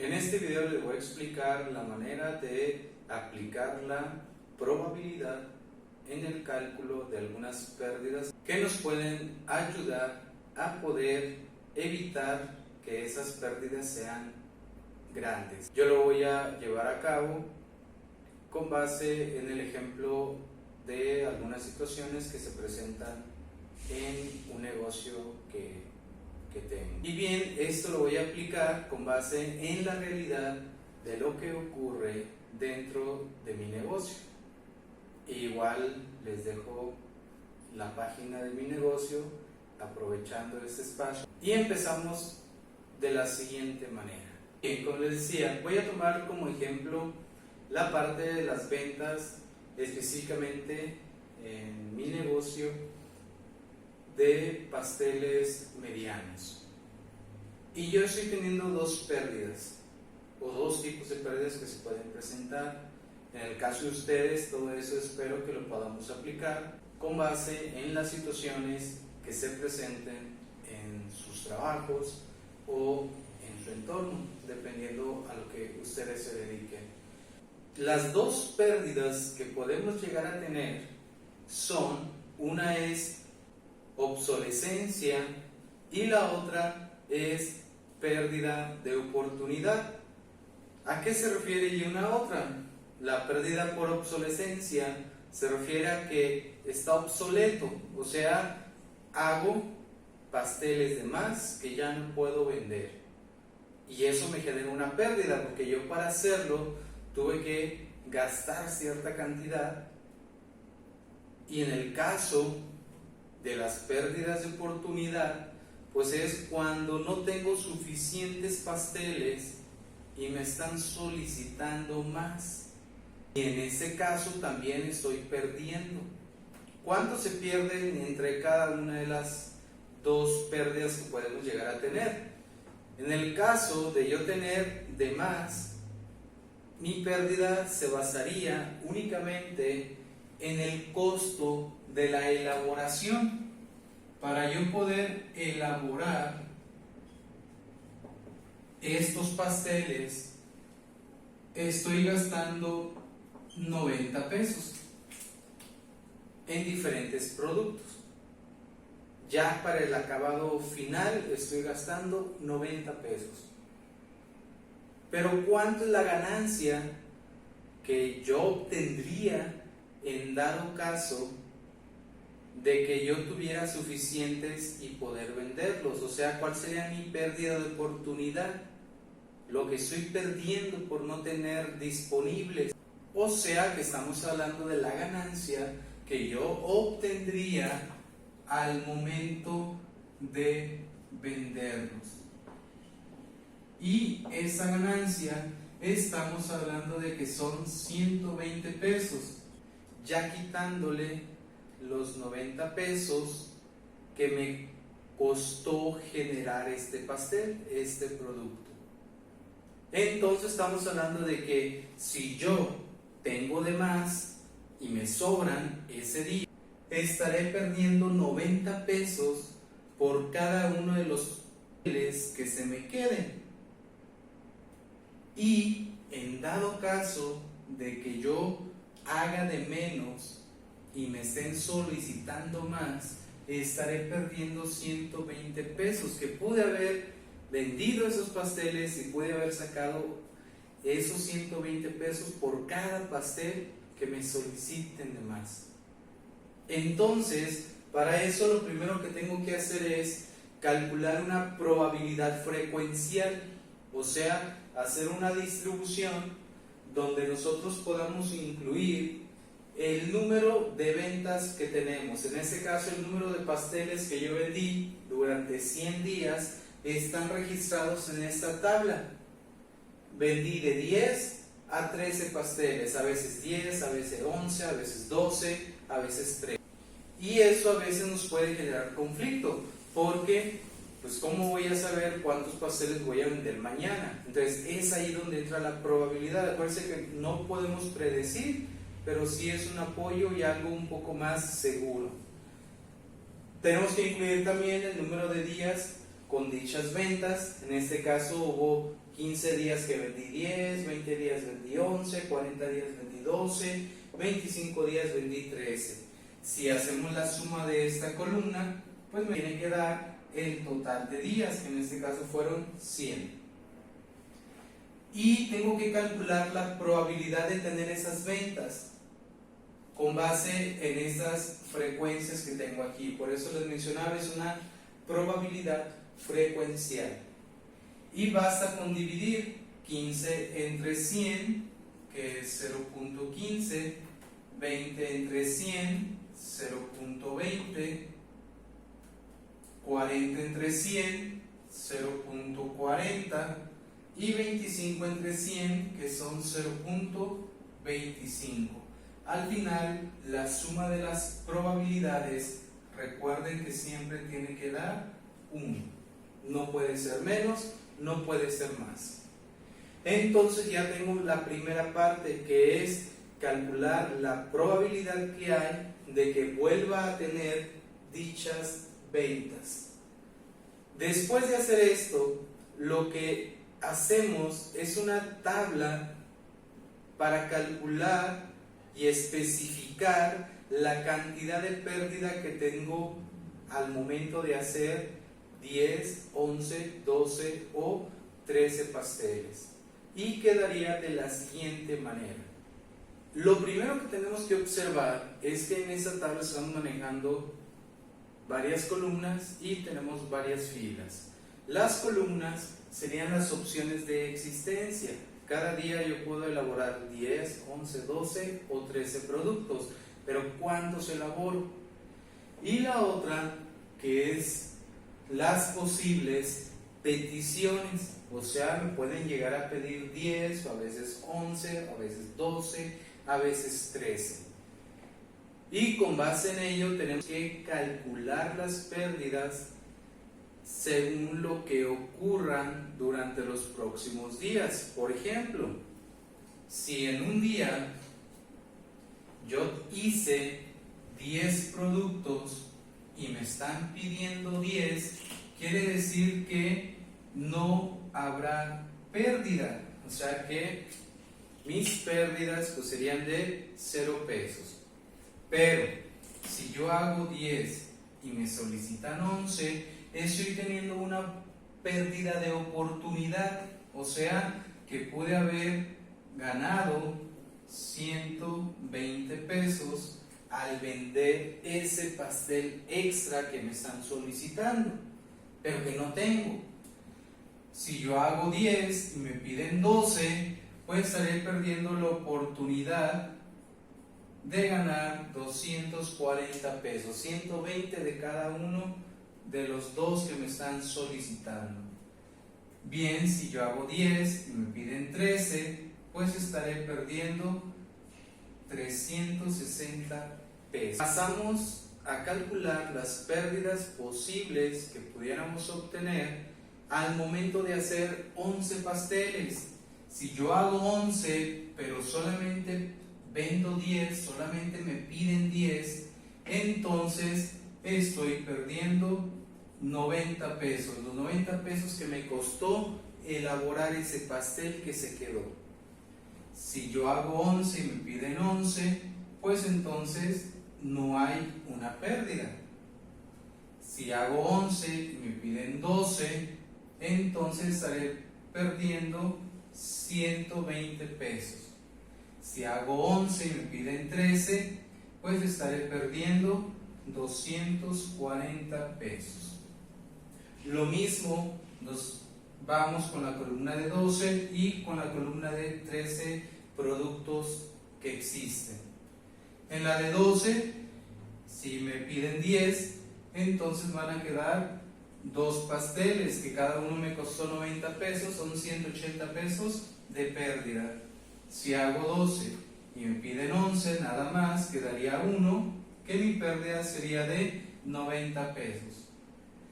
En este video les voy a explicar la manera de aplicar la probabilidad en el cálculo de algunas pérdidas que nos pueden ayudar a poder evitar que esas pérdidas sean grandes. Yo lo voy a llevar a cabo con base en el ejemplo de algunas situaciones que se presentan en un negocio que tengo. Y bien, esto lo voy a aplicar con base en la realidad de lo que ocurre dentro de mi negocio. Igual les dejo la página de mi negocio aprovechando este espacio y empezamos de la siguiente manera. Bien, como les decía, voy a tomar como ejemplo la parte de las ventas, específicamente en mi negocio de pasteles medianos. Y yo estoy teniendo dos pérdidas o dos tipos de pérdidas que se pueden presentar. En el caso de ustedes, todo eso espero que lo podamos aplicar con base en las situaciones que se presenten en sus trabajos o en su entorno, dependiendo a lo que ustedes se dediquen. Las dos pérdidas que podemos llegar a tener son, una es obsolescencia y la otra es pérdida de oportunidad. ¿A qué se refiere y una otra? La pérdida por obsolescencia se refiere a que está obsoleto, o sea, hago pasteles de más que ya no puedo vender y eso me genera una pérdida porque yo para hacerlo tuve que gastar cierta cantidad. Y en el caso de las pérdidas de oportunidad, pues es cuando no tengo suficientes pasteles y me están solicitando más. Y en ese caso también estoy perdiendo. ¿Cuánto se pierden entre cada una de las dos pérdidas que podemos llegar a tener? En el caso de yo tener de más, mi pérdida se basaría únicamente en el costo de la elaboración. Para yo poder elaborar estos pasteles, estoy gastando 90 pesos en diferentes productos. Ya para el acabado final estoy gastando 90 pesos. Pero ¿cuánto es la ganancia que yo obtendría en dado caso de que yo tuviera suficientes y poder venderlos? O sea, ¿cuál sería mi pérdida de oportunidad? Lo que estoy perdiendo por no tener disponibles. O sea, que estamos hablando de la ganancia que yo obtendría al momento de venderlos. Y esa ganancia estamos hablando de que son 120 pesos, ya quitándole los 90 pesos que me costó generar este pastel, este producto. Entonces estamos hablando de que si yo tengo de más y me sobran ese día, estaré perdiendo 90 pesos por cada uno de los pasteles que se me queden. Y en dado caso de que yo haga de menos y me estén solicitando más, estaré perdiendo 120 pesos que pude haber vendido esos pasteles y pude haber sacado esos 120 pesos por cada pastel que me soliciten de más. Entonces, para eso lo primero que tengo que hacer es calcular una probabilidad frecuencial, o sea, hacer una distribución donde nosotros podamos incluir el número de ventas que tenemos. En este caso, el número de pasteles que yo vendí durante 100 días están registrados en esta tabla. Vendí de 10 a 13 pasteles, a veces 10, a veces 11, a veces 12, a veces 13. Y eso a veces nos puede generar conflicto, porque pues ¿cómo voy a saber cuántos pasteles voy a vender mañana? Entonces es ahí donde entra la probabilidad. Acuérdense que no podemos predecir, pero sí es un apoyo y algo un poco más seguro. Tenemos que incluir también el número de días con dichas ventas. En este caso hubo 15 días que vendí 10, 20 días vendí 11, 40 días vendí 12, 25 días vendí 13. Si hacemos la suma de esta columna, pues me tiene que dar el total de días, que en este caso fueron 100. Y tengo que calcular la probabilidad de tener esas ventas con base en estas frecuencias que tengo aquí. Por eso les mencionaba, es una probabilidad frecuencial. Y basta con dividir 15 entre 100, que es 0.15, 20 entre 100, 0.20, 40 entre 100, 0.40 y 25 entre 100, que son 0.25. Al final, la suma de las probabilidades, recuerden que siempre tiene que dar 1. No puede ser menos, no puede ser más. Entonces ya tengo la primera parte, que es calcular la probabilidad que hay de que vuelva a tener dichas ventas. Después de hacer esto, lo que hacemos es una tabla para calcular y especificar la cantidad de pérdida que tengo al momento de hacer 10, 11, 12 o 13 pasteles. Y quedaría de la siguiente manera. Lo primero que tenemos que observar es que en esta tabla estamos manejando varias columnas y tenemos varias filas. Las columnas serían las opciones de existencia. Cada día yo puedo elaborar 10, 11, 12 o 13 productos, pero ¿cuántos elaboro? Y la otra, que es las posibles peticiones, o sea, me pueden llegar a pedir 10, o a veces 11, a veces 12, a veces 13. Y con base en ello tenemos que calcular las pérdidas según lo que ocurran durante los próximos días. Por ejemplo, si en un día yo hice 10 productos y me están pidiendo 10, quiere decir que no habrá pérdida, o sea que mis pérdidas pues serían de 0 pesos. Pero si yo hago 10 y me solicitan 11, estoy teniendo una pérdida de oportunidad, o sea que pude haber ganado 120 pesos al vender ese pastel extra que me están solicitando, pero que no tengo. Si yo hago 10 y me piden 12, pues estaré perdiendo la oportunidad de ganar 240 pesos, 120 de cada uno de los dos que me están solicitando. Bien, si yo hago 10 y me piden 13, pues estaré perdiendo 360 pesos. Pasamos a calcular las pérdidas posibles que pudiéramos obtener al momento de hacer 11 pasteles. Si yo hago 11, pero solamente vendo 10, solamente me piden 10, entonces estoy perdiendo 90 pesos. Los 90 pesos que me costó elaborar ese pastel que se quedó. Si yo hago 11 y me piden 11, pues entonces no hay una pérdida. Si hago 11 y me piden 12, entonces estaré perdiendo 120 pesos. Si hago 11 y me piden 13, pues estaré perdiendo 240 pesos. Lo mismo nos vamos con la columna de 12 y con la columna de 13 productos que existen. En la de 12, si me piden 10, entonces van a quedar 2 pasteles que cada uno me costó 90 pesos, son 180 pesos de pérdida. Si hago 12 y me piden 11, nada más quedaría uno, que mi pérdida sería de 90 pesos.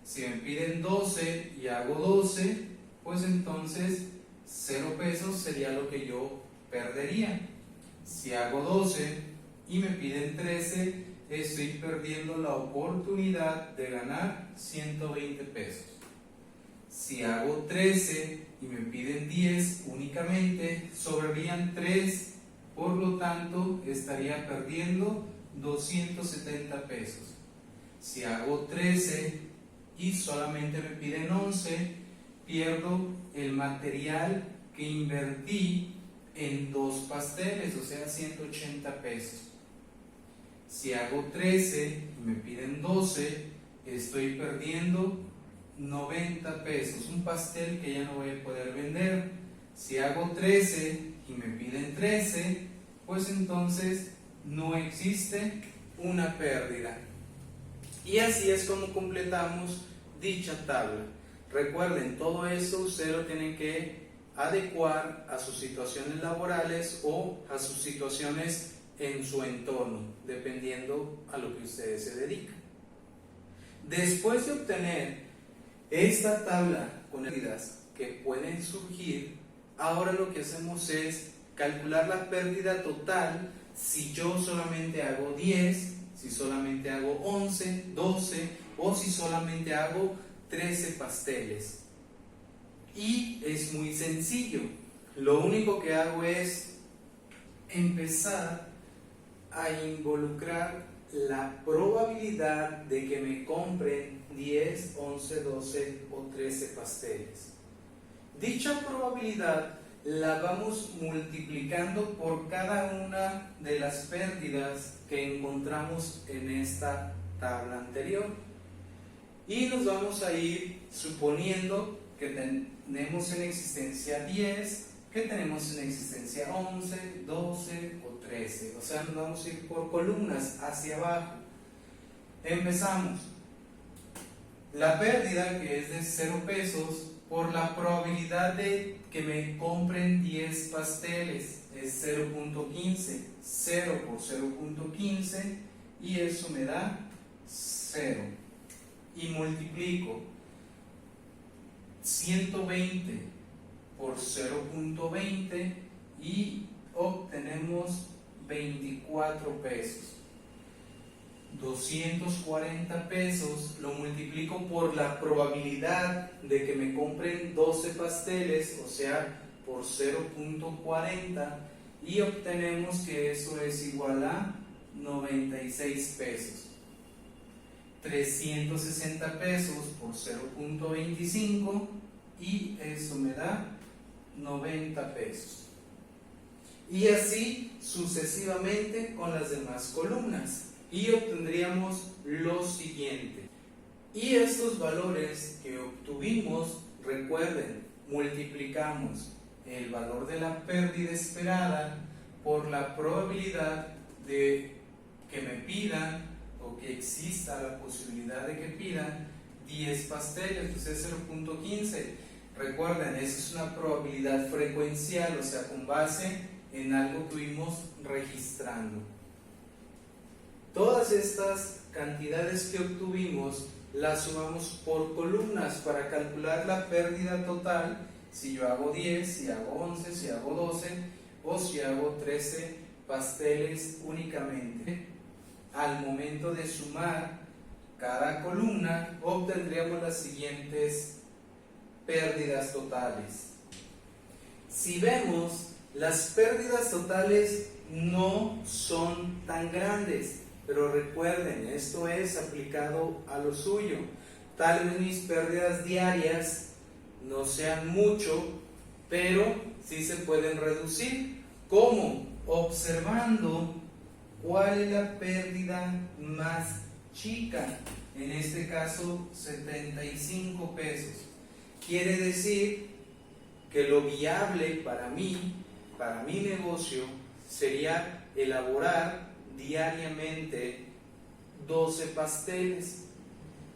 Si me piden 12 y hago 12, pues entonces 0 pesos sería lo que yo perdería. Si hago 12 y me piden 13, estoy perdiendo la oportunidad de ganar 120 pesos. Si hago 13 y me piden 10 únicamente, sobrarían 3, por lo tanto estaría perdiendo 270 pesos. Si hago 13 y solamente me piden 11, pierdo el material que invertí en 2 pasteles, o sea 180 pesos. Si hago 13 y me piden 12, estoy perdiendo 90 pesos, un pastel que ya no voy a poder vender. Si hago 13 y me piden 13, pues entonces no existe una pérdida. Y así es como completamos dicha tabla. Recuerden, todo eso ustedes lo tienen que adecuar a sus situaciones laborales o a sus situaciones en su entorno, dependiendo a lo que ustedes se dedican. Después de obtener esta tabla con pérdidas que pueden surgir, ahora lo que hacemos es calcular la pérdida total si yo solamente hago 10, si solamente hago 11, 12 o si solamente hago 13 pasteles. Y es muy sencillo. Lo único que hago es empezar a involucrar la probabilidad de que me compren 10, 11, 12 o 13 pasteles. Dicha probabilidad la vamos multiplicando por cada una de las pérdidas que encontramos en esta tabla anterior. Y nos vamos a ir suponiendo que tenemos en existencia 10, que tenemos en existencia 11, 12 o 13. O sea, nos vamos a ir por columnas hacia abajo. Empezamos. La pérdida, que es de 0 pesos, por la probabilidad de que me compren 10 pasteles, es 0.15. 0 por 0.15 y eso me da 0. Y multiplico 120 por 0.20 y obtenemos 24 pesos. 240 pesos lo multiplico por la probabilidad de que me compren 12 pasteles, o sea, por 0.40, y obtenemos que eso es igual a 96 pesos. 360 pesos por 0.25 y eso me da 90 pesos. Y así sucesivamente con las demás columnas. Y obtendríamos lo siguiente. Y estos valores que obtuvimos, recuerden, multiplicamos el valor de la pérdida esperada por la probabilidad de que me pidan o que exista la posibilidad de que pidan 10 pasteles, pues es 0.15. Recuerden, esa es una probabilidad frecuencial, o sea, con base en algo que fuimos registrando. Todas estas cantidades que obtuvimos las sumamos por columnas para calcular la pérdida total, si yo hago 10, si hago 11, si hago 12 o si hago 13 pasteles únicamente. Al momento de sumar cada columna obtendríamos las siguientes pérdidas totales. Si vemos, las pérdidas totales no son tan grandes. Pero recuerden, esto es aplicado a lo suyo. Tal vez mis pérdidas diarias no sean mucho, pero sí se pueden reducir. ¿Cómo? Observando cuál es la pérdida más chica. En este caso, 75 pesos. Quiere decir que lo viable para mí, para mi negocio, sería elaborar diariamente 12 pasteles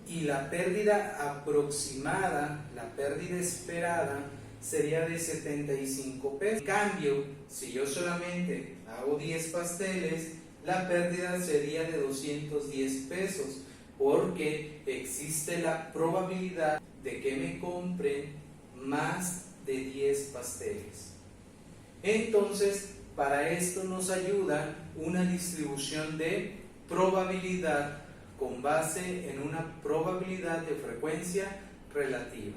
y la pérdida aproximada, la pérdida esperada sería de 75 pesos. En cambio, si yo solamente hago 10 pasteles, la pérdida sería de 210 pesos porque existe la probabilidad de que me compren más de 10 pasteles. Entonces, para esto nos ayuda una distribución de probabilidad con base en una probabilidad de frecuencia relativa.